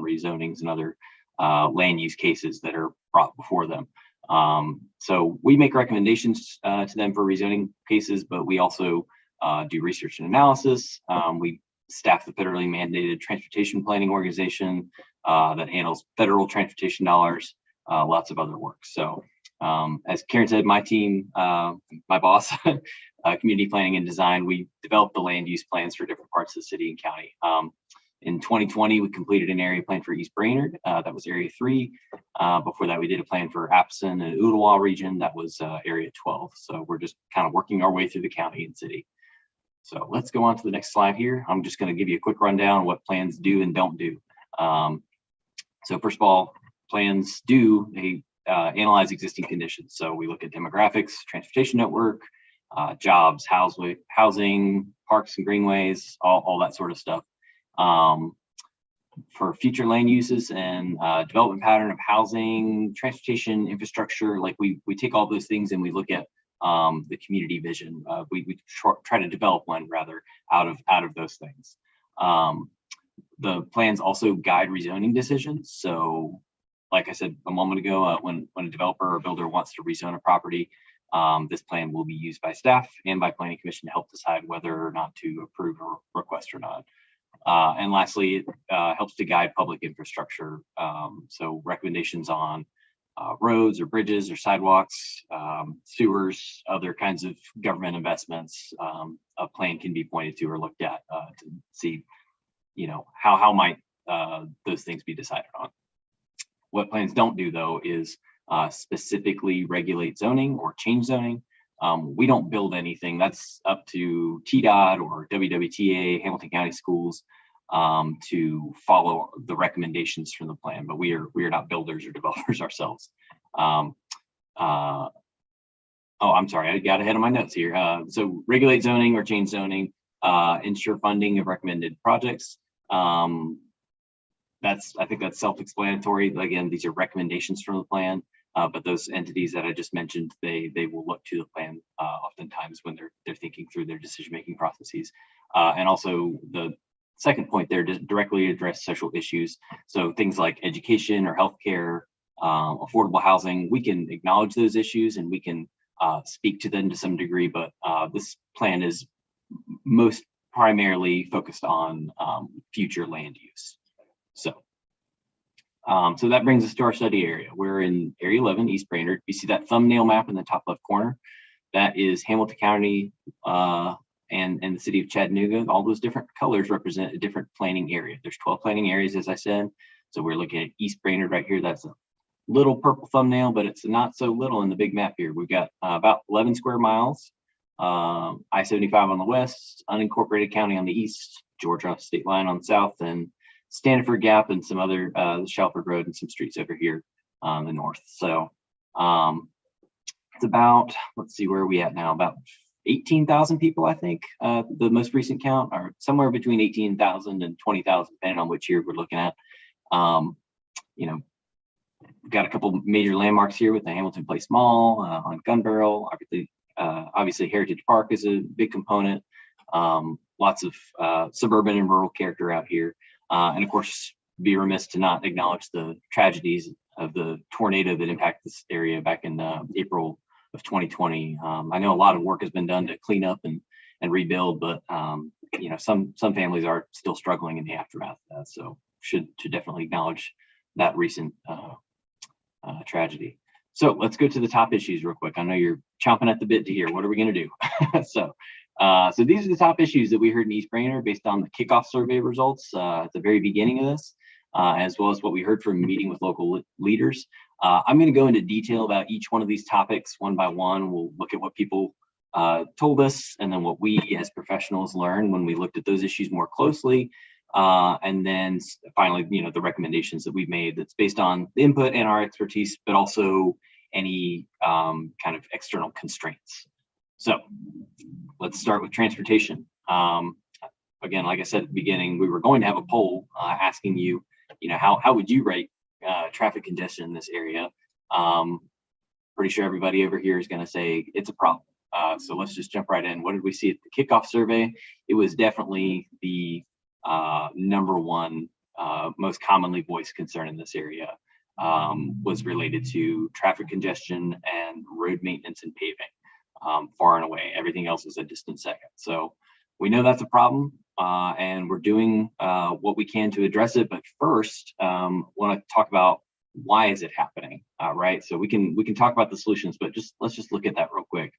rezonings and other land use cases that are brought before them. So we make recommendations to them for rezoning cases, but we also do research and analysis. We staff the federally mandated transportation planning organization that handles federal transportation dollars, lots of other work. So as Karen said, my team, my boss, community planning and design, we developed the land use plans for different parts of the city and county. In 2020, we completed an area plan for East Brainerd. That was Area 3. Before that, we did a plan for Appleton and Ooltewah region. That was Area 12. So we're just kind of working our way through the county and city. So let's go on to the next slide here. I'm just going to give you a quick rundown of what plans do and don't do. So first of all, plans do, they analyze existing conditions. So we look at demographics, transportation network, jobs, housing, parks and greenways, all that sort of stuff. For future land uses and development pattern of housing, transportation, infrastructure, like we take all those things and we look at the community vision. We try to develop one rather out of those things. The plans also guide rezoning decisions. So like I said a moment ago, when a developer or builder wants to rezone a property, this plan will be used by staff and by planning commission to help decide whether or not to approve or request or not. And lastly, it helps to guide public infrastructure. So recommendations on roads or bridges or sidewalks, sewers, other kinds of government investments, a plan can be pointed to or looked at to see, how might those things be decided on. What plans don't do, though, is specifically regulate zoning or change zoning. We don't build anything. That's up to TDOT or WWTA, Hamilton County Schools, to follow the recommendations from the plan. But we are not builders or developers ourselves. Oh, I'm sorry, I got ahead of my notes here. So regulate zoning or change zoning, ensure funding of recommended projects. I think that's self-explanatory. Again, these are recommendations from the plan. But those entities that I just mentioned, they will look to the plan oftentimes when they're thinking through their decision-making processes. And also the second point there, directly address social issues. So things like education or healthcare, affordable housing, we can acknowledge those issues and we can speak to them to some degree, but this plan is most primarily focused on future land use. So that brings us to our study area. We're in Area 11, East Brainerd. You see that thumbnail map in the top left corner? That is Hamilton County and the city of Chattanooga. All those different colors represent a different planning area. There's 12 planning areas, as I said. So we're looking at East Brainerd right here. That's a little purple thumbnail, but it's not so little in the big map here. We've got about 11 square miles, I-75 on the west, unincorporated county on the east, Georgia state line on the south, and Stanford Gap and some other Shelford Road and some streets over here on the north. So it's about, let's see, where are we at now? About 18,000 people, I think. The most recent count are somewhere between 18,000 and 20,000, depending on which year we're looking at. We've got a couple major landmarks here with the Hamilton Place Mall on Gun Barrel. Obviously, Heritage Park is a big component. Lots of suburban and rural character out here. And of course, be remiss to not acknowledge the tragedies of the tornado that impacted this area back in April of 2020. I know a lot of work has been done to clean up and rebuild, but some families are still struggling in the aftermath of that. So should definitely acknowledge that recent tragedy. So let's go to the top issues real quick. I know you're chomping at the bit to hear what are we going to do. So these are the top issues that we heard in East Brainerd based on the kickoff survey results at the very beginning of this, as well as what we heard from a meeting with local leaders. I'm going to go into detail about each one of these topics one by one. We'll look at what people told us and then what we as professionals learned when we looked at those issues more closely. And then finally, the recommendations that we've made that's based on the input and our expertise, but also any kind of external constraints. So let's start with transportation. Again, like I said at the beginning, we were going to have a poll asking you, how would you rate traffic congestion in this area? Pretty sure everybody over here is going to say it's a problem. So let's just jump right in. What did we see at the kickoff survey? It was definitely the number one most commonly voiced concern in this area was related to traffic congestion and road maintenance and paving. Far and away, everything else is a distant second. So we know that's a problem, and we're doing what we can to address it. But first, want to talk about why is it happening, right? So we can talk about the solutions, but let's just look at that real quick.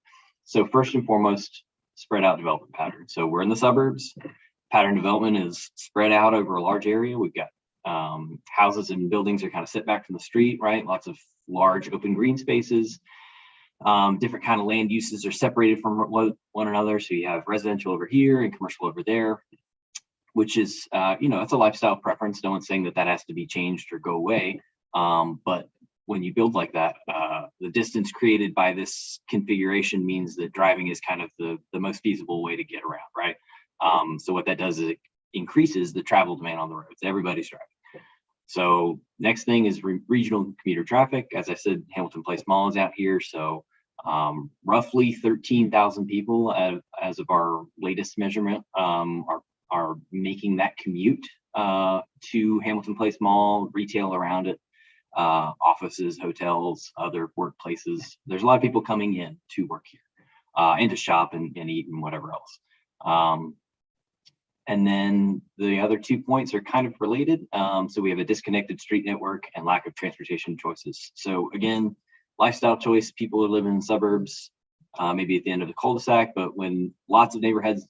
So first and foremost, spread out development pattern. So we're in the suburbs. Pattern development is spread out over a large area. We've got houses and buildings are kind of set back from the street, right? Lots of large open green spaces. Different kind of land uses are separated from one another. So you have residential over here and commercial over there, which is, it's a lifestyle preference. No one's saying that that has to be changed or go away. But when you build like that, the distance created by this configuration means that driving is kind of the most feasible way to get around, right? So what that does is it increases the travel demand on the roads. Everybody's driving. So next thing is regional commuter traffic. As I said, Hamilton Place Mall is out here. So roughly 13,000 people as of our latest measurement are making that commute to Hamilton Place Mall, retail around it, offices, hotels, other workplaces. There's a lot of people coming in to work here and to shop and eat and whatever else. And then the other 2 points are kind of related. So we have a disconnected street network and lack of transportation choices. So again, lifestyle choice, people are living in suburbs, maybe at the end of the cul-de-sac, but when lots of neighborhoods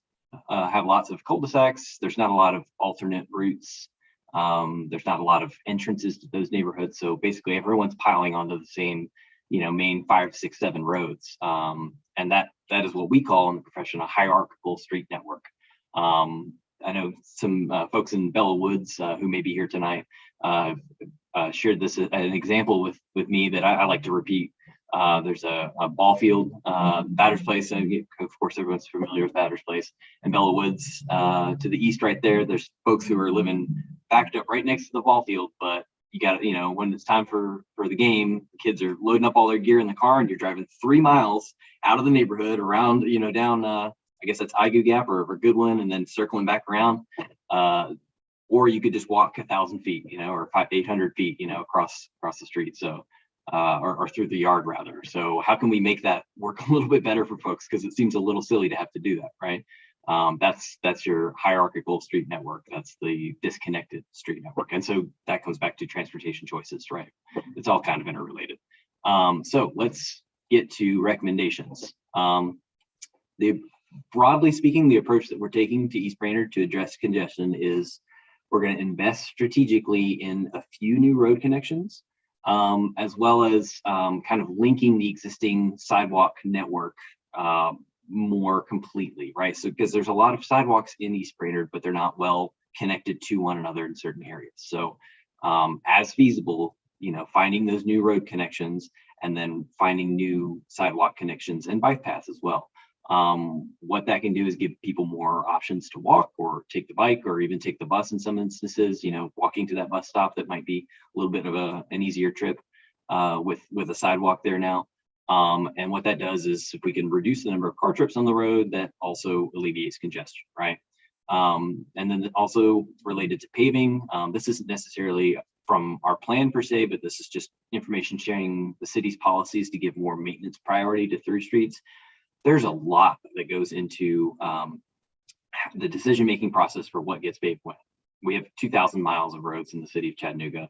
have lots of cul-de-sacs, there's not a lot of alternate routes. There's not a lot of entrances to those neighborhoods. So basically everyone's piling onto the same, main 5, 6, 7 roads. And that is what we call in the profession a hierarchical street network. I know some folks in Bella Woods who may be here tonight shared this as an example with me that I like to repeat. There's a ball field, Batter's Place. Of course, everyone's familiar with Batter's Place. And Bella Woods to the east right there, there's folks who are living backed up right next to the ball field. But you got to, when it's time for the game, the kids are loading up all their gear in the car and you're driving 3 miles out of the neighborhood around, down I guess that's Igu Gap or Goodwin, and then circling back around. Or you could just walk 1,000 feet, or 500 to 800 feet, across the street. So, or through the yard rather. So how can we make that work a little bit better for folks? Because it seems a little silly to have to do that, right? That's your hierarchical street network. That's the disconnected street network. And so that comes back to transportation choices, right? It's all kind of interrelated. So let's get to recommendations. Broadly speaking, the approach that we're taking to East Brainerd to address congestion is we're going to invest strategically in a few new road connections, as well as kind of linking the existing sidewalk network more completely, right? So because there's a lot of sidewalks in East Brainerd, but they're not well connected to one another in certain areas. So as feasible, finding those new road connections and then finding new sidewalk connections and bike paths as well. What that can do is give people more options to walk or take the bike or even take the bus in some instances, walking to that bus stop that might be a little bit of an easier trip with a sidewalk there now. And what that does is if we can reduce the number of car trips on the road, that also alleviates congestion, right? And then also related to paving, this isn't necessarily from our plan per se, but this is just information sharing the city's policies to give more maintenance priority to through streets. There's a lot that goes into the decision-making process for what gets paved when. We have 2,000 miles of roads in the city of Chattanooga,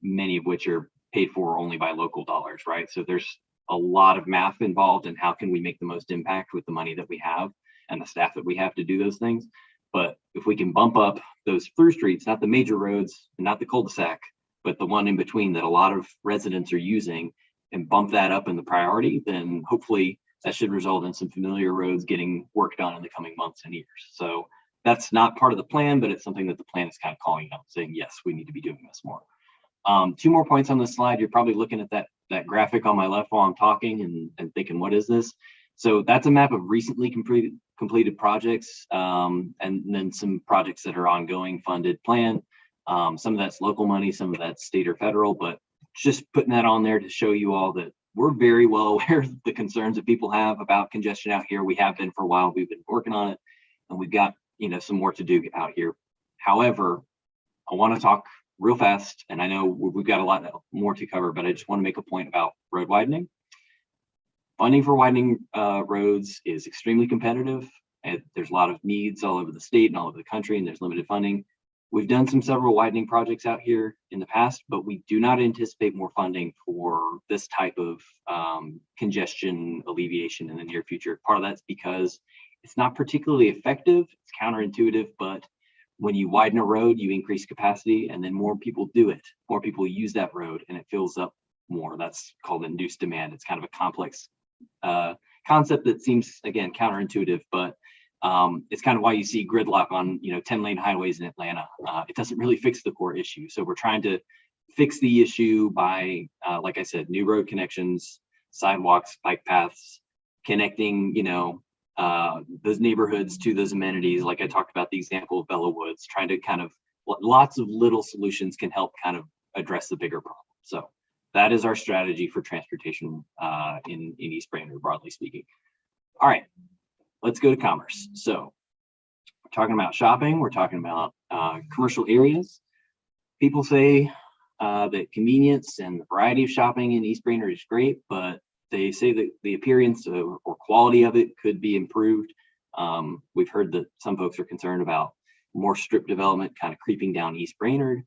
many of which are paid for only by local dollars, right? So there's a lot of math involved in how can we make the most impact with the money that we have and the staff that we have to do those things. But if we can bump up those through streets, not the major roads, not the cul-de-sac, but the one in between that a lot of residents are using, and bump that up in the priority, then hopefully that should result in some familiar roads getting worked on in the coming months and years. So that's not part of the plan, but it's something that the plan is kind of calling out, saying, yes, we need to be doing this more. 2 more points on this slide. You're probably looking at that graphic on my left while I'm talking and thinking, what is this? So that's a map of recently completed projects, and then some projects that are ongoing, funded, planned. Some of that's local money, some of that's state or federal, but just putting that on there to show you all that we're very well aware of the concerns that people have about congestion out here. We have been for a while. We've been working on it, and we've got some more to do out here. However, I want to talk real fast, and I know we've got a lot more to cover, but I just want to make a point about road widening. Funding for widening roads is extremely competitive, and there's a lot of needs all over the state and all over the country, and there's limited funding. We've done several widening projects out here in the past, but we do not anticipate more funding for this type of congestion alleviation in the near future. Part of that's because it's not particularly effective. It's counterintuitive, but when you widen a road, you increase capacity, and then more people do it. More people use that road, and it fills up more. That's called induced demand. It's kind of a complex concept that seems, again, counterintuitive, but it's kind of why you see gridlock on 10-lane highways in Atlanta. It doesn't really fix the core issue. So we're trying to fix the issue by, like I said, new road connections, sidewalks, bike paths, connecting those neighborhoods to those amenities. Like I talked about the example of Bella Woods, trying to kind of, lots of little solutions can help kind of address the bigger problem. So that is our strategy for transportation in East Brainerd, broadly speaking. All right, let's go to commerce. So we're talking about shopping, we're talking about commercial areas. People say that convenience and the variety of shopping in East Brainerd is great, but they say that the appearance or quality of it could be improved. We've heard that some folks are concerned about more strip development kind of creeping down East Brainerd.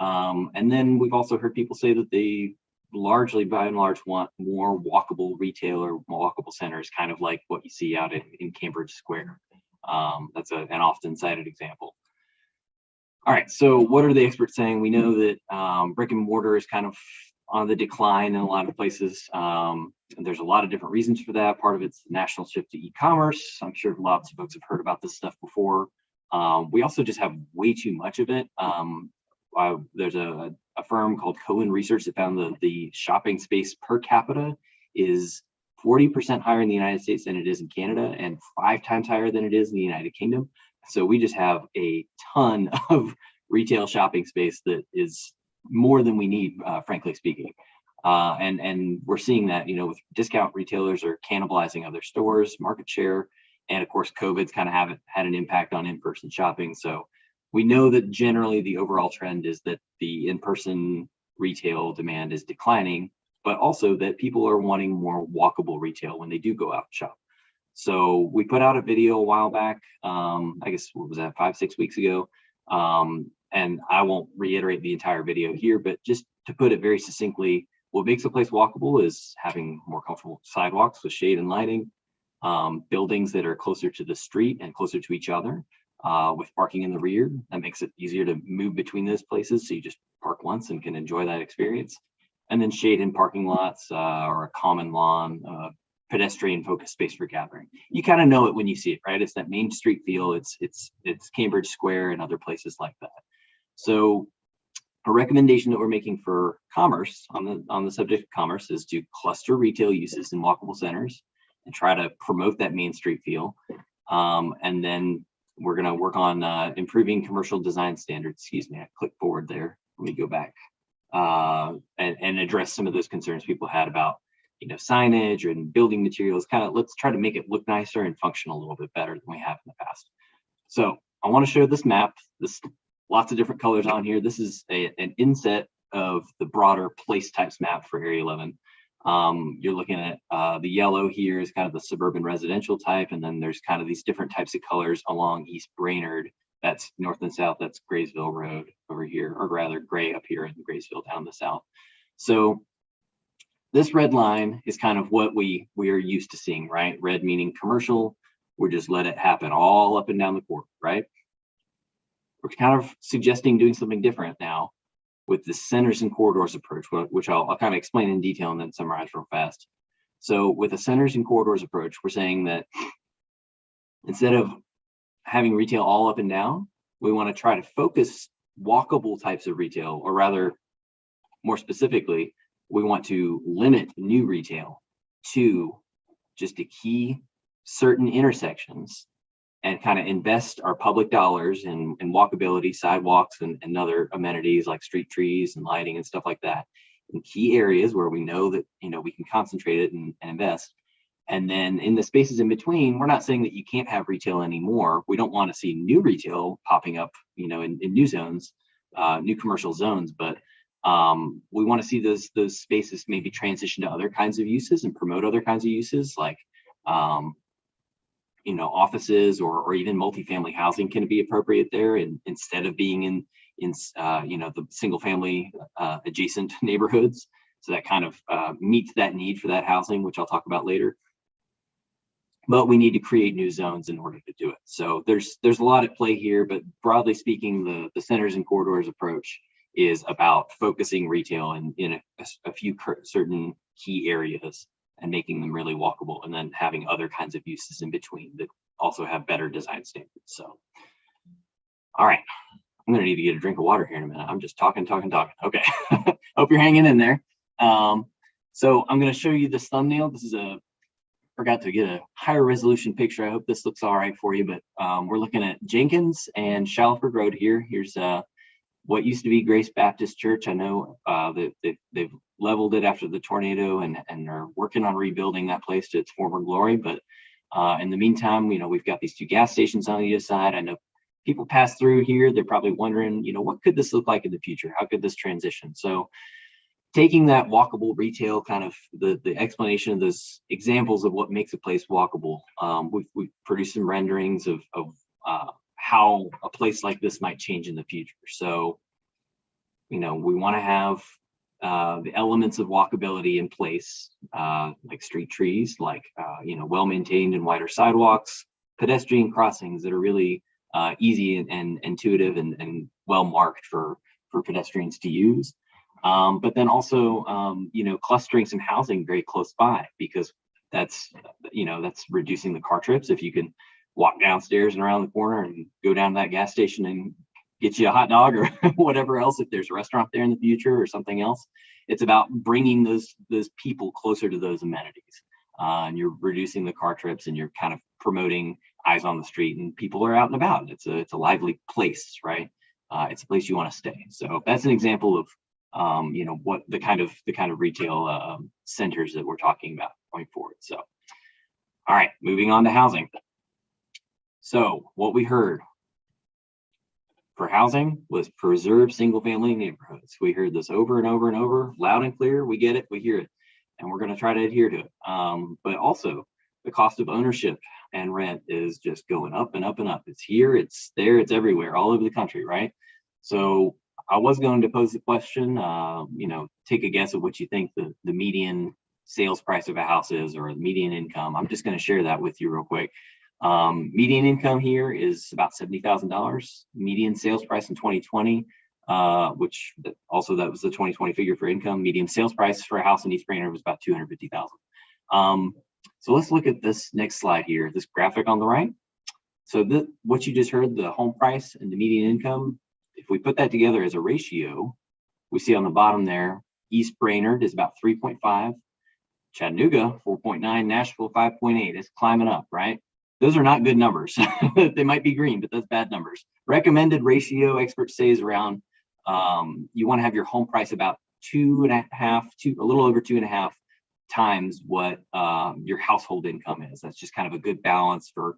And then we've also heard people say that they largely, by and large, want more walkable retail or walkable centers, kind of like what you see out in Cambridge Square. That's an often cited example. All right, so what are the experts saying? We know that brick and mortar is kind of on the decline in a lot of places. And there's a lot of different reasons for that. Part of it's the national shift to e-commerce. I'm sure lots of folks have heard about this stuff before. We also just have way too much of it. There's a firm called Cohen Research that found the shopping space per capita is 40% higher in the United States than it is in Canada, and 5 times higher than it is in the United Kingdom. So we just have a ton of retail shopping space that is more than we need, frankly speaking. And we're seeing that, with discount retailers are cannibalizing other stores, market share, and of course, COVID's kind of had an impact on in-person shopping. So we know that generally the overall trend is that the in-person retail demand is declining, but also that people are wanting more walkable retail when they do go out and shop. So we put out a video a while back, I guess, what was that, 5-6 weeks ago? And I won't reiterate the entire video here, but just to put it very succinctly, what makes a place walkable is having more comfortable sidewalks with shade and lighting, buildings that are closer to the street and closer to each other, with parking in the rear. That makes it easier to move between those places. So you just park once and can enjoy that experience. And then shade in parking lots or a common lawn, pedestrian focused space for gathering. You kind of know it when you see it, right? It's that Main Street feel. It's Cambridge Square and other places like that. So a recommendation that we're making for commerce on the subject of commerce is to cluster retail uses in walkable centers and try to promote that Main Street feel. And then we're going to work on improving commercial design standards. Excuse me, I clicked forward there. Let me go back and address some of those concerns people had about signage and building materials. Let's try to make it look nicer and function a little bit better than we have in the past. So I want to show this map. This lots of different colors on here. This is an inset of the broader place types map for Area 11. You're looking at the yellow here is kind of the suburban residential type, and then there's kind of these different types of colors along East Brainerd. That's north and south. That's Graysville Road over here, or rather gray up here, and Graysville down the south. So this red line is kind of what we are used to seeing, right? Red meaning commercial. We're just let it happen all up and down the court, right? We're kind of suggesting doing something different now with the centers and corridors approach, which I'll kind of explain in detail and then summarize real fast. So with the centers and corridors approach, we're saying that instead of having retail all up and down, we want to try to focus walkable types of retail, or rather, more specifically, we want to limit new retail to just a key certain intersections and kind of invest our public dollars in walkability, sidewalks, and other amenities like street trees and lighting and stuff like that in key areas where we know that we can concentrate it and invest. And then in the spaces in between, we're not saying that you can't have retail anymore. We don't want to see new retail popping up, in new zones, new commercial zones, but we want to see those spaces maybe transition to other kinds of uses and promote other kinds of uses, like offices or even multifamily housing can be appropriate there, and instead of being in the single family adjacent neighborhoods. So that kind of meets that need for that housing, which I'll talk about later. But we need to create new zones in order to do it. So there's a lot at play here, but broadly speaking, the centers and corridors approach is about focusing retail in a few certain key areas and making them really walkable, and then having other kinds of uses in between that also have better design standards. So, all right, I'm gonna need to get a drink of water here in a minute. I'm just talking. Okay, hope you're hanging in there. So I'm gonna show you this thumbnail. This is forgot to get a higher resolution picture. I hope this looks all right for you, but we're looking at Jenkins and Shallowford Road here. Here's what used to be Grace Baptist Church. I know that they've leveled it after the tornado and are working on rebuilding that place to its former glory. But in the meantime, we've got these two gas stations on either side. I know people pass through here. They're probably wondering, what could this look like in the future? How could this transition? So taking that walkable retail, kind of the explanation of those examples of what makes a place walkable, we've produced some renderings of how a place like this might change in the future. So, we want to have the elements of walkability in place, like street trees, like well-maintained and wider sidewalks, pedestrian crossings that are really easy and intuitive and well marked for pedestrians to use. But then also, clustering some housing very close by, because that's reducing the car trips. If you can walk downstairs and around the corner and go down to that gas station and get you a hot dog or whatever else, if there's a restaurant there in the future or something else, it's about bringing those people closer to those amenities. And you're reducing the car trips, and you're kind of promoting eyes on the street, and people are out and about. It's a lively place, right? It's a place you want to stay. So that's an example of what the kind of retail centers that we're talking about going forward. So, all right, moving on to housing. So what we heard for housing was preserve single family neighborhoods. We heard this over and over and over, loud and clear. We get it, we hear it, and we're going to try to adhere to it. But also the cost of ownership and rent is just going up and up and up. It's here, it's there, it's everywhere, all over the country, right? So I was going to pose the question, take a guess at what you think the median sales price of a house is, or the median income. I'm just going to share that with you real quick. Median income here is about $70,000. Median sales price in 2020, which also that was the 2020 figure for income. Median sales price for a house in East Brainerd was about $250,000. So let's look at this next slide here, this graphic on the right. So what you just heard, the home price and the median income, if we put that together as a ratio, we see on the bottom there, East Brainerd is about 3.5, Chattanooga 4.9, Nashville 5.8. It's climbing up, right? Those are not good numbers. They might be green, but that's bad numbers. Recommended ratio, experts say, is around, you want to have your home price about a little over 2.5 times what your household income is. That's just kind of a good balance for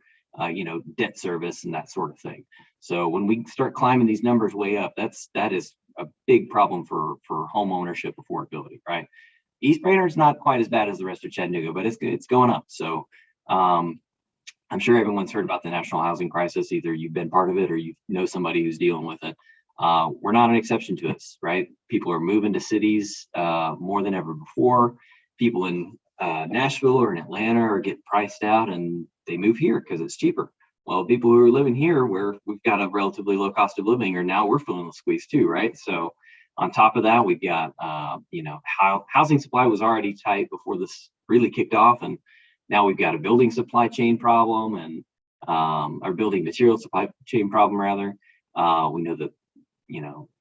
debt service and that sort of thing. So when we start climbing these numbers way up, that is a big problem for home ownership affordability, right? East Brainerd's not quite as bad as the rest of Chattanooga, but it's going up. So I'm sure everyone's heard about the national housing crisis. Either you've been part of it or you know somebody who's dealing with it. We're not an exception to this, right? People are moving to cities more than ever before. People in Nashville or in Atlanta are getting priced out, and they move here because it's cheaper. Well, people who are living here where we've got a relatively low cost of living, or now we're feeling the squeeze too, right? So on top of that, we've got, housing supply was already tight before this really kicked off. And now we've got a building supply chain problem and our building material supply chain problem, rather. We know that,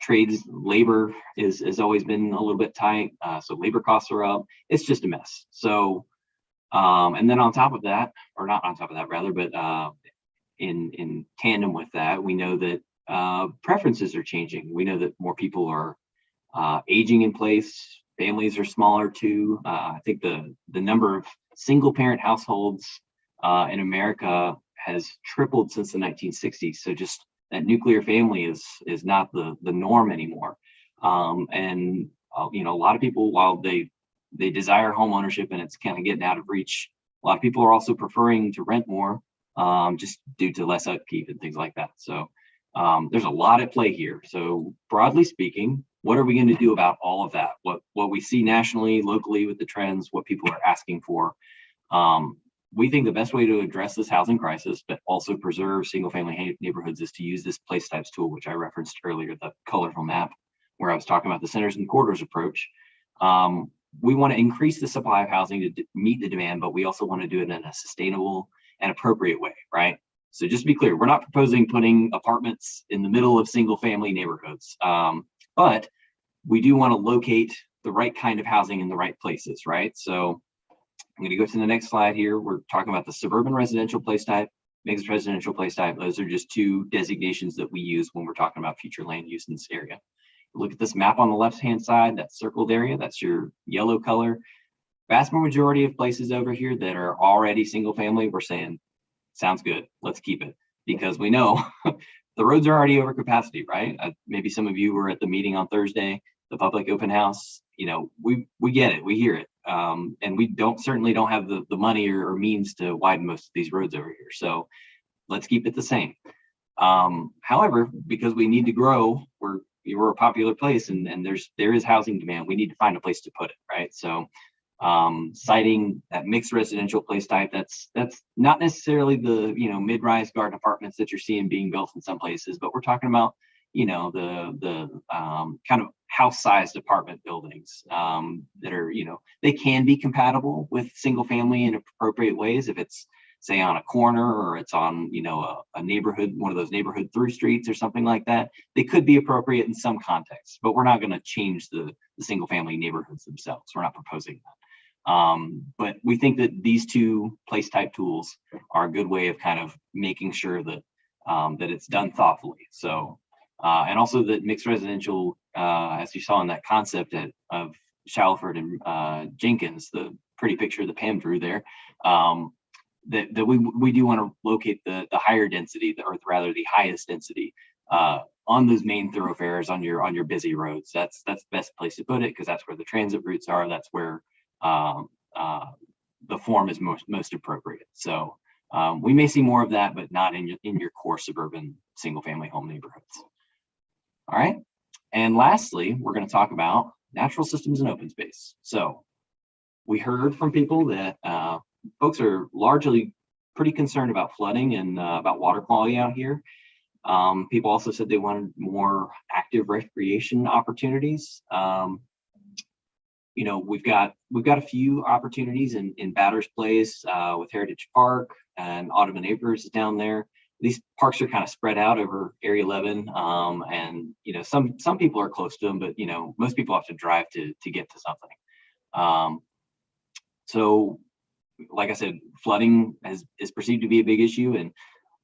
trades, labor has always been a little bit tight. So labor costs are up. It's just a mess. So, and then on top of that, or not on top of that, rather, but in tandem with that, we know that preferences are changing. We know that more people are aging in place. Families are smaller too. I think the number of single parent households in America has tripled since the 1960s. So just that nuclear family is not the norm anymore. You know, a lot of people, while they desire home ownership and it's kind of getting out of reach, a lot of people are also preferring to rent more, just due to less upkeep and things like that. So there's a lot at play here. So broadly speaking, what are we going to do about all of that? What we see nationally, locally with the trends, what people are asking for. We think the best way to address this housing crisis, but also preserve single family neighborhoods, is to use this place types tool, which I referenced earlier, the colorful map, where I was talking about the centers and corridors approach. We want to increase the supply of housing to meet the demand, but we also want to do it in a sustainable and appropriate way, right? So just to be clear, we're not proposing putting apartments in the middle of single family neighborhoods, but we do want to locate the right kind of housing in the right places, right? So I'm going to go to the next slide here. We're talking about the suburban residential place type, mixed residential place type. Those are just two designations that we use when we're talking about future land use in this area. Look at this map on the left-hand side, that circled area, that's your yellow color. Vast majority of places over here that are already single family, we're saying, sounds good, let's keep it. Because we know the roads are already over capacity, right? Maybe some of you were at the meeting on Thursday, the public open house. You know, we get it, we hear it. And we certainly don't have the money or means to widen most of these roads over here. So let's keep it the same. However, because we need to grow, we're a popular place and there is housing demand. We need to find a place to put it, right? So citing that mixed residential place type, that's not necessarily the, you know, mid-rise garden apartments that you're seeing being built in some places, but we're talking about, you know, the kind of house-sized apartment buildings that are, you know, they can be compatible with single family in appropriate ways if it's, say, on a corner or it's on, you know, a neighborhood, one of those neighborhood through streets or something like that. They could be appropriate in some contexts, but we're not going to change the single family neighborhoods themselves. We're not proposing that. But we think that these two place type tools are a good way of kind of making sure that that it's done thoughtfully. So, and also that mixed residential, as you saw in that concept of Shalford and Jenkins, the pretty picture that Pam drew there, that we do want to locate the higher density, or rather the highest density, on those main thoroughfares on your busy roads. That's the best place to put it, because that's where the transit routes are. That's where the form is most appropriate. So we may see more of that, but not in your core suburban single family home neighborhoods. All right. And lastly, we're going to talk about natural systems and open space. So we heard from people that folks are largely pretty concerned about flooding and about water quality out here. People also said they wanted more active recreation opportunities. You know, we've got a few opportunities in Batters Place with Heritage Park and Audubon Acres is down there. These parks are kind of spread out over Area 11, and you know, some people are close to them, but you know, most people have to drive to get to something. So, like I said, flooding is perceived to be a big issue, and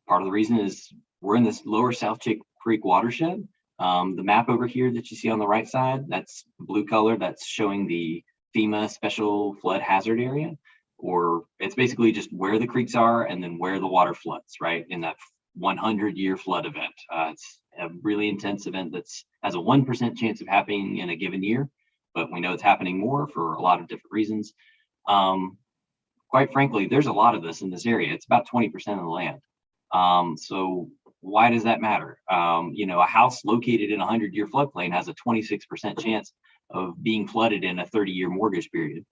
part of the reason is we're in this lower South Creek watershed. The map over here that you see on the right side, that's blue color, that's showing the FEMA special flood hazard area, or it's basically just where the creeks are and then where the water floods, right, in that 100-year flood event. It's a really intense event that's has a 1% chance of happening in a given year, but we know it's happening more for a lot of different reasons. Quite frankly, there's a lot of this in this area. It's about 20% of the land. So why does that matter? You know, a house located in a 100-year floodplain has a 26% chance of being flooded in a 30-year mortgage period.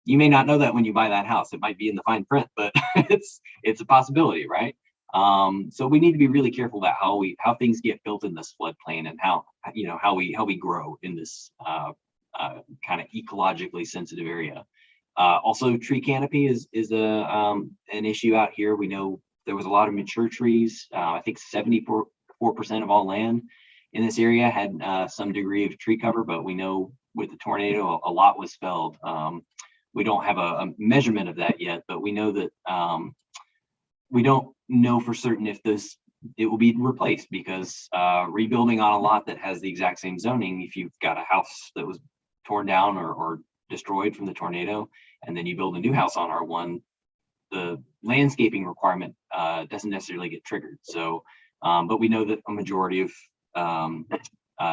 You may not know that when you buy that house. It might be in the fine print, but it's a possibility, right? So we need to be really careful about how things get built in this floodplain and how we grow in this kind of ecologically sensitive area. Also, tree canopy is an issue out here. We know there was a lot of mature trees. I think 74% of all land in this area had some degree of tree cover, but we know with the tornado, a lot was felled. We don't have a measurement of that yet, but we know that we don't know for certain if it will be replaced, because rebuilding on a lot that has the exact same zoning, if you've got a house that was torn down or destroyed from the tornado, and then you build a new house on R1, the landscaping requirement doesn't necessarily get triggered. So But we know that a majority of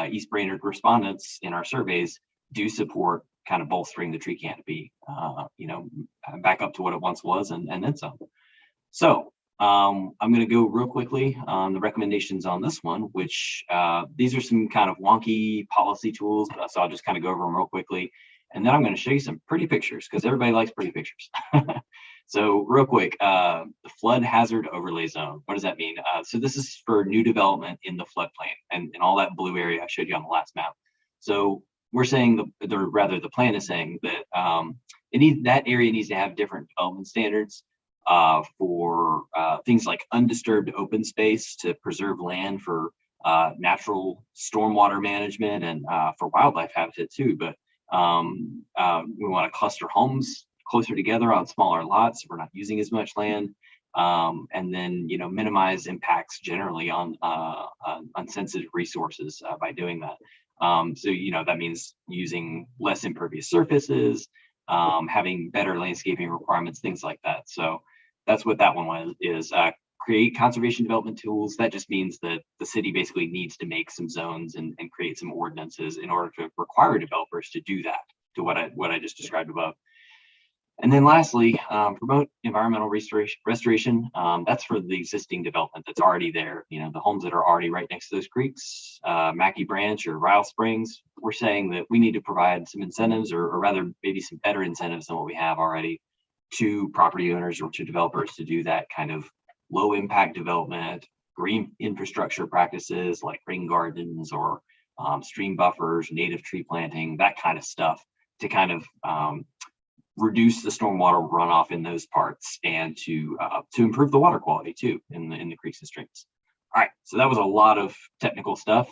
East Brainerd respondents in our surveys do support kind of bolstering the tree canopy, back up to what it once was and then some. So I'm going to go real quickly on the recommendations on this one, which these are some kind of wonky policy tools. So I'll just kind of go over them real quickly. And then I'm going to show you some pretty pictures because everybody likes pretty pictures. So real quick, the flood hazard overlay zone. What does that mean? So this is for new development in the floodplain and all that blue area I showed you on the last map. So we're saying the plan is saying that that area needs to have different development standards for things like undisturbed open space to preserve land for natural stormwater management and for wildlife habitat too. But we want to cluster homes closer together on smaller lots. So we're not using as much land, and then minimize impacts generally on sensitive resources by doing that. So that means using less impervious surfaces, having better landscaping requirements, things like that. So that's what that one is. Create conservation development tools. That just means that the city basically needs to make some zones and create some ordinances in order to require developers to do that, to what I just described above. And then lastly, promote environmental restoration. That's for the existing development that's already there. The homes that are already right next to those creeks, Mackey Branch or Ryle Springs. We're saying that we need to provide some incentives, or rather maybe some better incentives than what we have already, to property owners or to developers to do that kind of low impact development, green infrastructure practices like rain gardens or stream buffers, native tree planting, that kind of stuff, to kind of reduce the stormwater runoff in those parts and to improve the water quality too in the creeks and streams. All right, so that was a lot of technical stuff.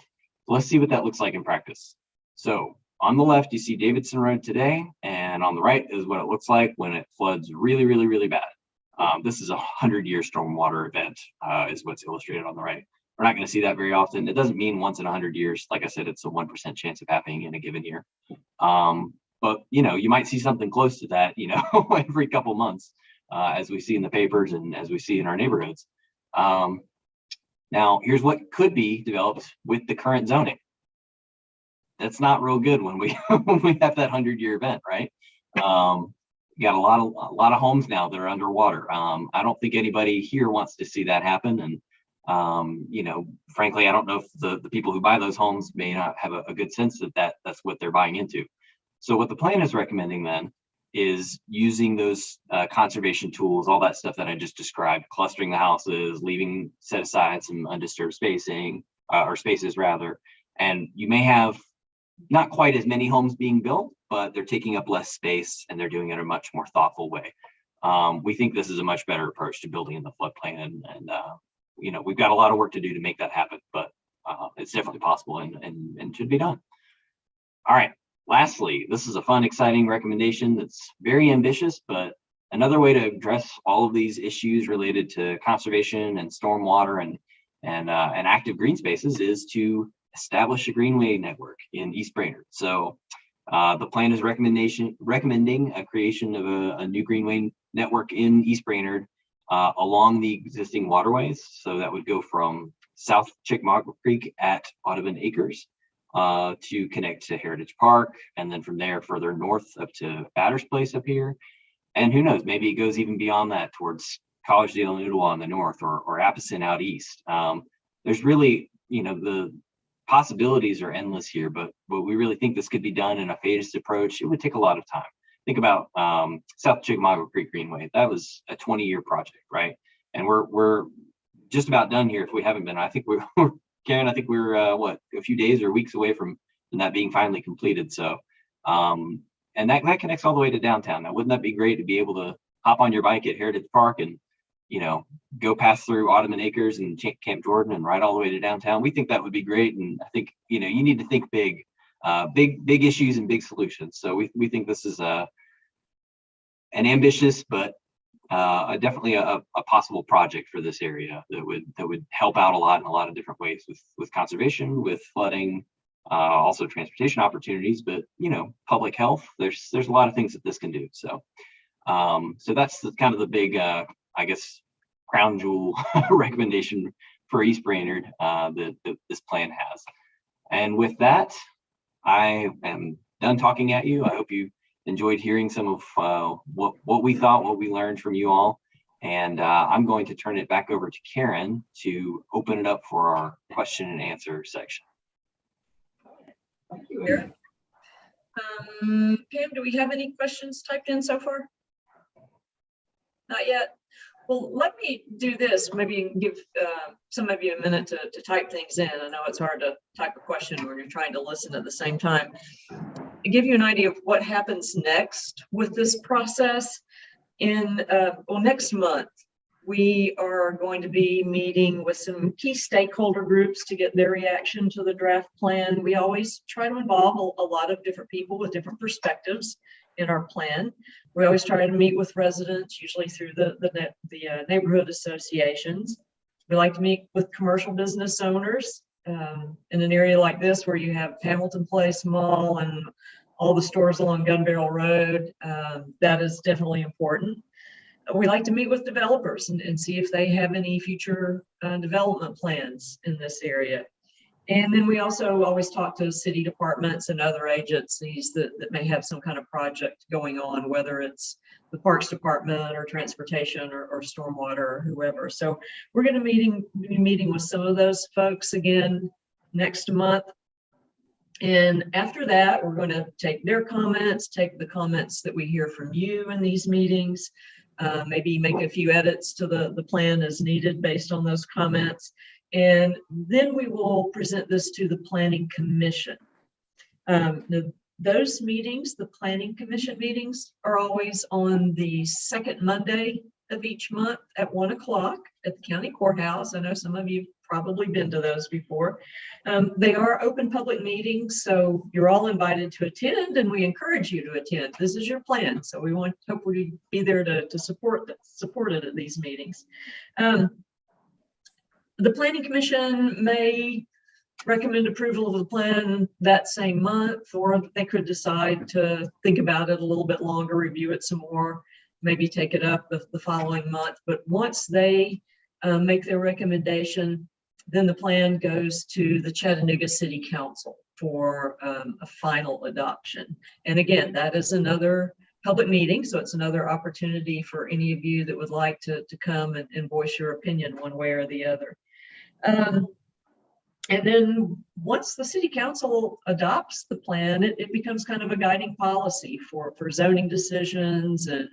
Let's see what that looks like in practice. So on the left, you see Davidson Road today, and on the right is what it looks like when it floods really, really, really bad. This is a 100-year stormwater event, is what's illustrated on the right. We're not going to see that very often. It doesn't mean once in 100 years. Like I said, it's a 1% chance of happening in a given year. But you might see something close to that, every couple months, as we see in the papers and as we see in our neighborhoods. Now, here's what could be developed with the current zoning. That's not real good when we have that 100-year event, right? You got a lot of homes now that are underwater. I don't think anybody here wants to see that happen. And frankly, I don't know if the people who buy those homes may not have a good sense that that's what they're buying into. So what the plan is recommending then is using those conservation tools, all that stuff that I just described, clustering the houses, set aside some undisturbed spacing, or spaces rather. And you may have not quite as many homes being built, but they're taking up less space and they're doing it in a much more thoughtful way. We think this is a much better approach to building in the floodplain, and we've got a lot of work to do to make that happen, but it's definitely possible and should be done. All right. Lastly, this is a fun, exciting recommendation that's very ambitious, but another way to address all of these issues related to conservation and stormwater and active green spaces is to establish a Greenway network in East Brainerd. So the plan is recommending a creation of a new Greenway network in East Brainerd along the existing waterways. So that would go from South Chickamauga Creek at Audubon Acres to connect to Heritage Park, and then from there further north up to Batter's Place up here. And who knows, maybe it goes even beyond that towards Collegedale and Ooltewah on the north, or Appleton out east. There's really, the possibilities are endless here, but we really think this could be done in a phased approach. It would take a lot of time. Think about South Chickamauga Creek Greenway. That was a 20-year project, right? And we're just about done here if we haven't been. I think we're Karen, I think we're a few days or weeks away from that being finally completed. So, and that connects all the way to downtown. Now, wouldn't that be great to be able to hop on your bike at Heritage Park and, go pass through Audubon Acres and Camp Jordan and ride all the way to downtown? We think that would be great. And I think, you need to think big, big issues and big solutions. So we think this is an ambitious, but definitely a possible project for this area that would help out a lot in a lot of different ways with conservation, with flooding, also transportation opportunities, but public health. There's a lot of things that this can do. So so that's kind of the big I guess crown jewel recommendation for East Brainerd that this plan has. And with that, I am done talking at you. I hope you enjoyed hearing some of what we thought, what we learned from you all. And I'm going to turn it back over to Karen to open it up for our question and answer section. Thank you, Eric. Pam, do we have any questions typed in so far? Not yet. Well, let me do this. Maybe give some of you a minute to type things in. I know it's hard to type a question when you're trying to listen at the same time. To give you an idea of what happens next with this process, next month, we are going to be meeting with some key stakeholder groups to get their reaction to the draft plan. We always try to involve a lot of different people with different perspectives in our plan. We always try to meet with residents, usually through the neighborhood associations. We like to meet with commercial business owners in an area like this where you have Hamilton Place Mall and all the stores along Gun Barrel Road. That is definitely important. We like to meet with developers and see if they have any future development plans in this area. And then we also always talk to city departments and other agencies that may have some kind of project going on, whether it's the Parks Department or Transportation or Stormwater or whoever. So we're going to be meeting with some of those folks again next month. And after that, we're going to take their comments, take the comments that we hear from you in these meetings, maybe make a few edits to the plan as needed based on those comments. And then we will present this to the Planning Commission. Those meetings, the Planning Commission meetings, are always on the second Monday of each month at 1 o'clock at the county courthouse. I know some of you probably been to those before. They are open public meetings, so you're all invited to attend, and we encourage you to attend. This is your plan, so we hope we be there to support it at these meetings. The Planning Commission may recommend approval of the plan that same month, or they could decide to think about it a little bit longer, review it some more, maybe take it up the following month. But once they make their recommendation, then the plan goes to the Chattanooga City Council for a final adoption. And again, that is another public meeting, so it's another opportunity for any of you that would like to come and voice your opinion one way or the other. And then once the City Council adopts the plan, it becomes kind of a guiding policy for zoning decisions and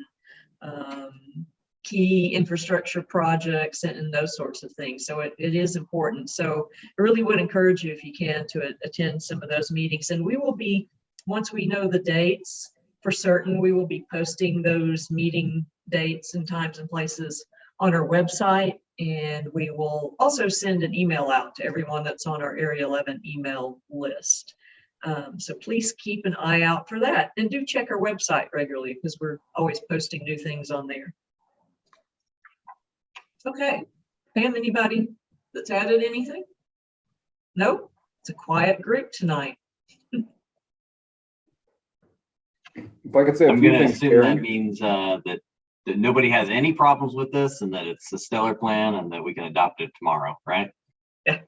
key infrastructure projects and those sorts of things. So it is important. So I really would encourage you, if you can, to attend some of those meetings. And we will be, once we know the dates for certain, we will be posting those meeting dates and times and places on our website. And we will also send an email out to everyone that's on our Area 11 email list. So please keep an eye out for that, and do check our website regularly because we're always posting new things on there. Okay, Pam, anybody that's added anything? Nope, it's a quiet group tonight. If I could say I'm going to assume Karen. that means that nobody has any problems with this, and that it's a stellar plan, and that we can adopt it tomorrow, right? Yeah.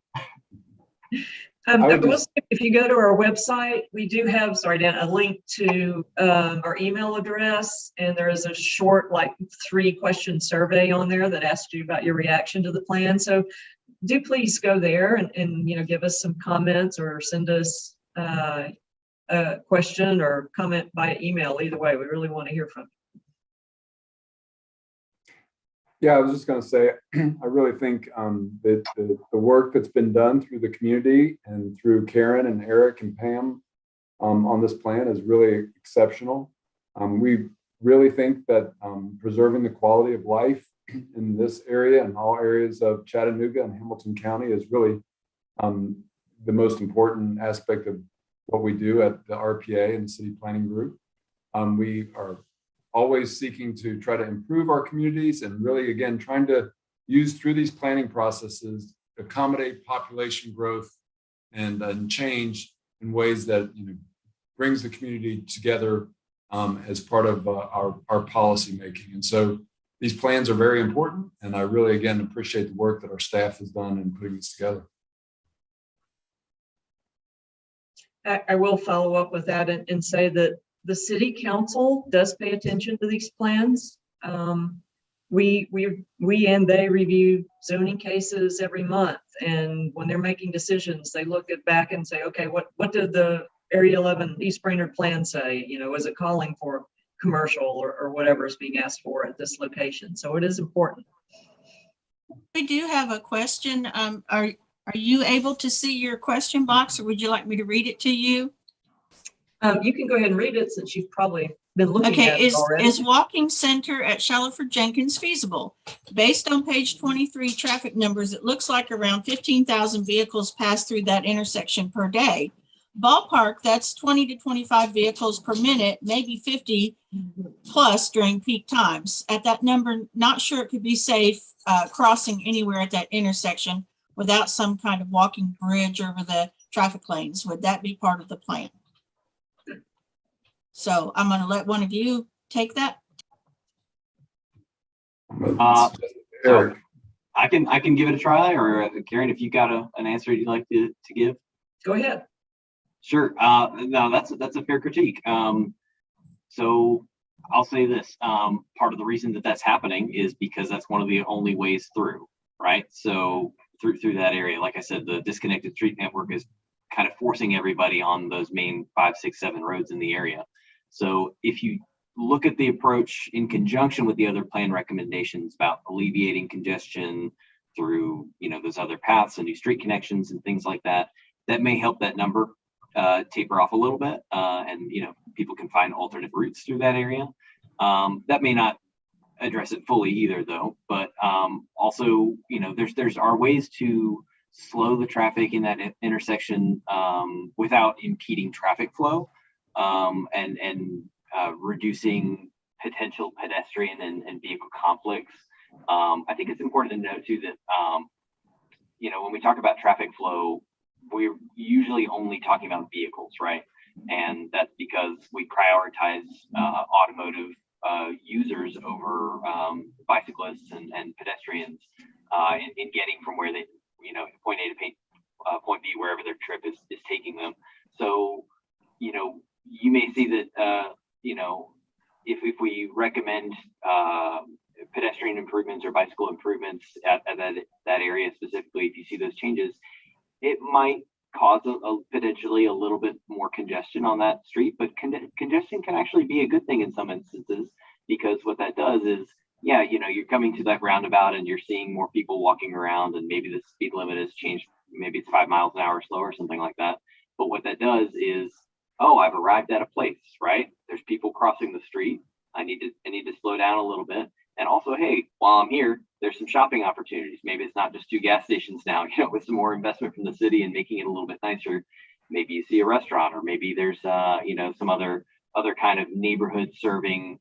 If you go to our website, we do have, sorry, Dan, a link to our email address, and there is a short, like 3-question survey on there that asks you about your reaction to the plan. So do please go there and give us some comments, or send us a question or comment by email. Either way, we really want to hear from you. Yeah, I was just going to say, I really think that the work that's been done through the community and through Karen and Eric and Pam on this plan is really exceptional. We really think that preserving the quality of life in this area and all areas of Chattanooga and Hamilton County is really the most important aspect of what we do at the RPA and City Planning Group. We are always seeking to try to improve our communities, and really, again, trying to use through these planning processes, accommodate population growth and change in ways that brings the community together as part of our policy making. And so these plans are very important, and I really, again, appreciate the work that our staff has done in putting this together. I will follow up with that and say that the city council does pay attention to these plans. We and they review zoning cases every month, and when they're making decisions, they look back and say, okay, what did the Area 11 East Brainerd plan say? You know, is it calling for commercial or whatever is being asked for at this location? So it is important. We do have a question. Are you able to see your question box, or would you like me to read it to you? You can go ahead and read it since you've probably been looking at it already. Is walking center at Shallowford Jenkins feasible? Based on page 23 traffic numbers, it looks like around 15,000 vehicles pass through that intersection per day. Ballpark, that's 20 to 25 vehicles per minute, maybe 50 plus during peak times. At that number, not sure it could be safe crossing anywhere at that intersection without some kind of walking bridge over the traffic lanes. Would that be part of the plan? So I'm going to let one of you take that. Eric. I can give it a try, or Karen, if you got an answer you'd like to give. Go ahead. Sure. No, that's a fair critique. So I'll say this. Part of the reason that that's happening is because that's one of the only ways through, right? So through that area, like I said, the disconnected street network is kind of forcing everybody on those main 5, 6, 7 roads in the area. So if you look at the approach in conjunction with the other plan recommendations about alleviating congestion through, those other paths and new street connections and things like that, that may help that number taper off a little bit, and people can find alternate routes through that area. That may not address it fully either, though. But also, there's are ways to slow the traffic in that intersection without impeding traffic flow, and reducing potential pedestrian and vehicle conflicts. I think it's important to note too that when we talk about traffic flow, we're usually only talking about vehicles, right? And that's because we prioritize automotive users over bicyclists and pedestrians in getting from where they, point A to point B, wherever their trip is taking them. So, you may see that, if we recommend pedestrian improvements or bicycle improvements at that area specifically, if you see those changes, it might cause potentially a little bit more congestion on that street, but congestion can actually be a good thing in some instances, because what that does is, you're coming to that roundabout and you're seeing more people walking around, and maybe the speed limit has changed. Maybe it's 5 miles an hour slower, something like that. But what that does is, oh, I've arrived at a place, right? There's people crossing the street. I need to slow down a little bit. And also, hey, while I'm here, there's some shopping opportunities. Maybe it's not just 2 gas stations now, with some more investment from the city and making it a little bit nicer. Maybe you see a restaurant, or maybe there's, some other kind of neighborhood serving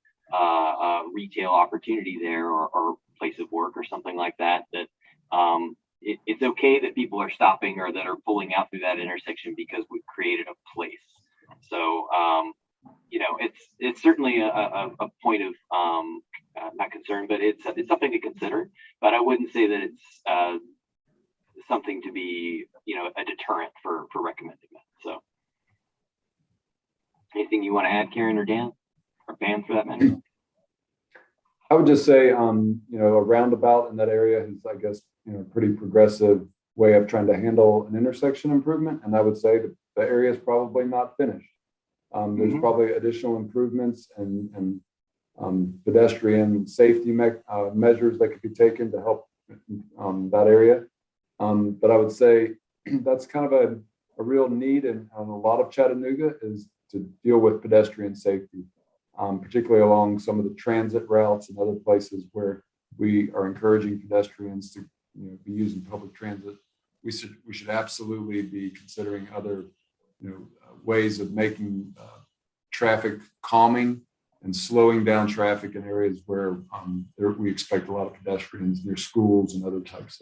retail opportunity there, or place of work or something like that, it's okay that people are stopping or that are pulling out through that intersection because we've created a place. So, it's certainly a point of not concern, but it's something to consider. But I wouldn't say that it's something to be, a deterrent for recommending that. So, anything you want to add, Karen or Dan, or Pam, for that matter? I would just say, a roundabout in that area is, I guess, pretty progressive way of trying to handle an intersection improvement. And I would say that the area is probably not finished. There's probably additional improvements and pedestrian safety measures that could be taken to help that area. But I would say that's kind of a real need in a lot of Chattanooga, is to deal with pedestrian safety, particularly along some of the transit routes and other places where we are encouraging pedestrians to be using public transit. We should absolutely be considering other ways of making traffic calming and slowing down traffic in areas where we expect a lot of pedestrians near schools and other types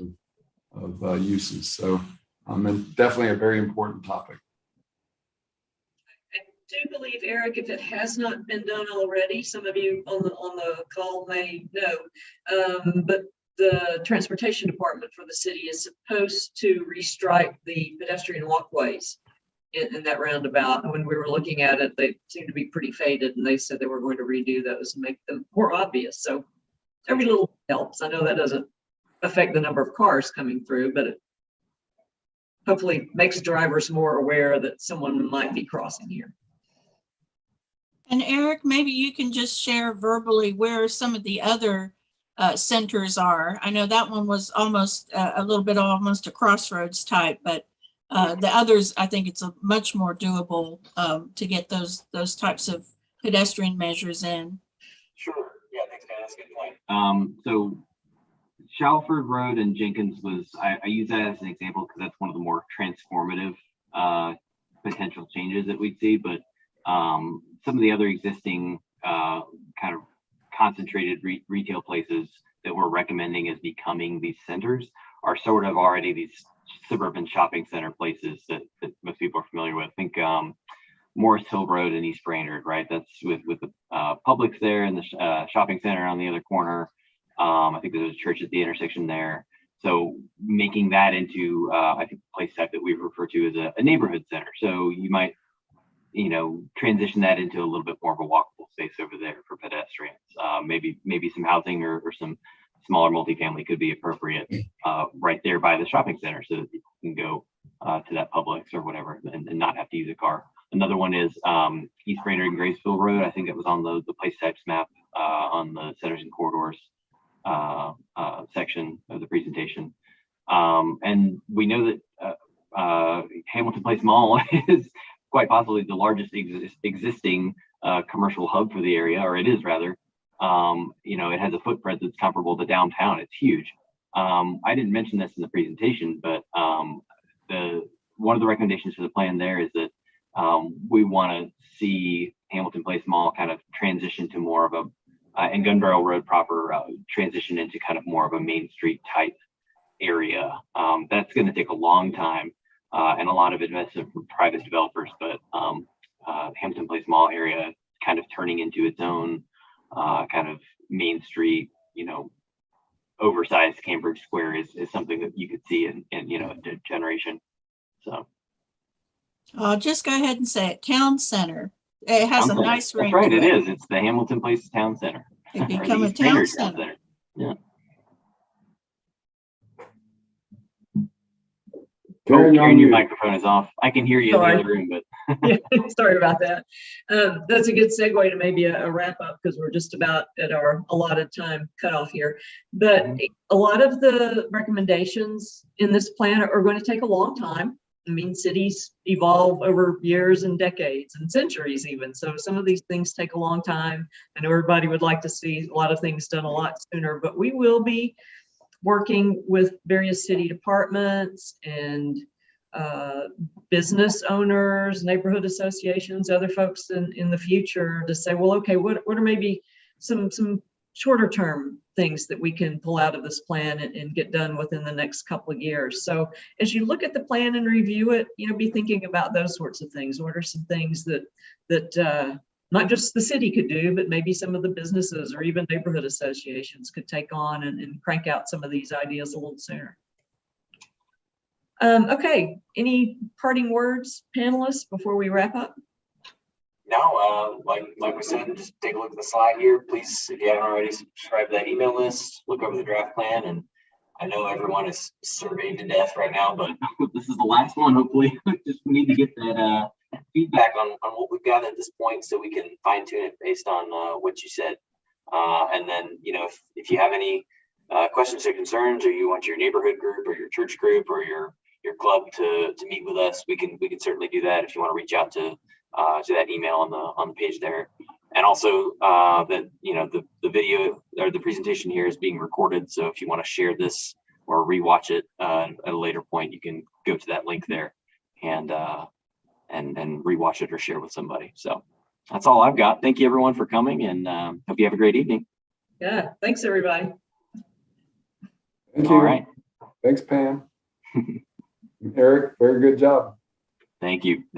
of uses. So, and definitely a very important topic. do believe, Eric, if it has not been done already, some of you on the call may know, but the transportation department for the city is supposed to restripe the pedestrian walkways in that roundabout. When we were looking at it, they seemed to be pretty faded, and they said they were going to redo those and make them more obvious. So every little helps. I know that doesn't affect the number of cars coming through, but it hopefully makes drivers more aware that someone might be crossing here. And Eric, maybe you can just share verbally where some of the other centers are. I know that one was almost a little bit almost a crossroads type, but the others, I think it's a much more doable to get those types of pedestrian measures in. Sure. Yeah, thanks, Dan. That's a good point. So Shalford Road and Jenkins I use that as an example because that's one of the more transformative potential changes that we'd see. But some of the other existing kind of concentrated retail places that we're recommending as becoming these centers are sort of already these suburban shopping center places that most people are familiar with. Think Morris Hill Road in East Brainerd, right? That's with the Publix there and the shopping center on the other corner. I think there's a church at the intersection there. So making that into, I think, the place type that we refer to as a neighborhood center. So you might, transition that into a little bit more of a walkable space over there for pedestrians. Maybe some housing or some smaller multifamily could be appropriate right there by the shopping center so that people can go to that Publix or whatever and not have to use a car. Another one is East Brainerd and Graysville Road. I think it was on the place types map on the centers and corridors section of the presentation. And we know that Hamilton Place Mall is quite possibly the largest existing commercial hub for the area, or it is rather. It has a footprint that's comparable to downtown. It's huge. I didn't mention this in the presentation, but one of the recommendations for the plan there is that we want to see Hamilton Place Mall kind of transition to more of and Gun Barrel Road proper transition into kind of more of a Main Street type area. That's going to take a long time and a lot of investment from private developers, but Hamilton Place Mall area kind of turning into its own kind of Main Street, oversized Cambridge Square is something that you could see in a generation. So I'll just go ahead and say it, Town Center. It has a nice ring. That's right, it is. It's the Hamilton Place Town Center. It become a town center. Yeah. Karen, your microphone is off. I can hear you in the other room, but Yeah, sorry about that. That's a good segue to maybe a wrap up because we're just about at our allotted time cutoff here. But a lot of the recommendations in this plan are going to take a long time. I mean, cities evolve over years and decades and centuries even. So some of these things take a long time. I know everybody would like to see a lot of things done a lot sooner, but we will be working with various city departments and business owners, neighborhood associations, other folks in the future to say, well, okay, what are maybe some shorter term things that we can pull out of this plan and get done within the next couple of years. So as you look at the plan and review it, be thinking about those sorts of things. What are some things that not just the city could do, but maybe some of the businesses or even neighborhood associations could take on and crank out some of these ideas a little sooner. Okay, any parting words, panelists, before we wrap up? No, like we said, just take a look at the slide here. Please, if you haven't already, subscribe to that email list, look over the draft plan. And I know everyone is surveyed to death right now, but this is the last one. Hopefully, we need to get that feedback on what we've got at this point so we can fine tune it based on what you said. And then, if you have any questions or concerns, or you want your neighborhood group or your church group or your club to meet with us, we can certainly do that. If you want to reach out to that email on the page there. And also that the video or the presentation here is being recorded, so if you want to share this or rewatch it at a later point, you can go to that link there and rewatch it or share with somebody. So that's all I've got. Thank you everyone for coming, and hope you have a great evening. Yeah, thanks everybody. Thank you. All right. Thanks, Pam. Eric, very good job. Thank you.